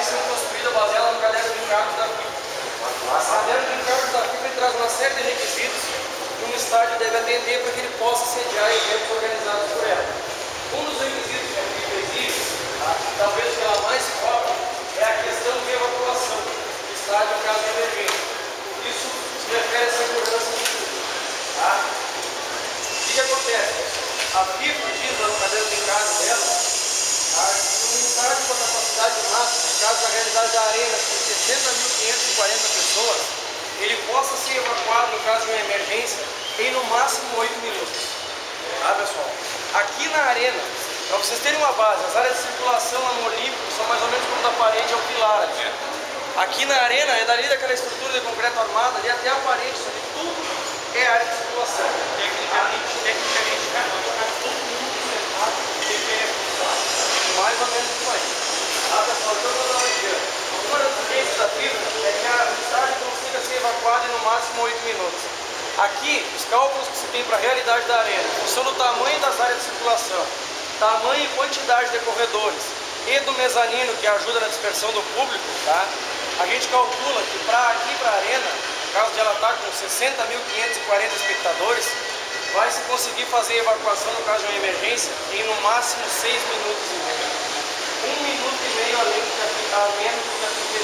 está sendo construída baseada no caderno de encargos da FIFA. O caderno de encargos da FIFA traz uma série de requisitos que um estádio deve atender para que ele possa sediar eventos organizados por ela. Um dos requisitos que a FIFA exige, talvez pela mais cobra, é a questão de evacuação do estádio em caso de emergência. Isso se refere à segurança do público. O que acontece? A FIFA diz lá no caderno de encargos dela que um estádio com a capacidade máxima, no caso da realidade da arena, com 60.540 pessoas, ele possa ser evacuado no caso de uma emergência em no máximo 8 minutos. Pessoal? Aqui na arena, para vocês terem uma base, as áreas de circulação lá no Olímpico são mais ou menos como da parede ao pilar aqui. Aqui na arena é dali daquela estrutura de concreto armada ali até a parede, isso ali tudo é área de circulação. Tecnicamente, todo mundo sentado de pé, mais ou menos isso aí. Pessoal, então eu vou dar um exemplo. Uma das exigências da FIFA é que a estádio consiga ser evacuada em no máximo 8 minutos. Aqui, os cálculos que se tem para a realidade da arena, em função do tamanho das áreas de circulação, tamanho e quantidade de corredores e do mezanino que ajuda na dispersão do público, a gente calcula que aqui para a arena, no caso de ela estar com 60.540 espectadores, vai se conseguir fazer a evacuação no caso de uma emergência em no máximo 6 minutos e meio. 1 minuto e meio a menos do que a FIFA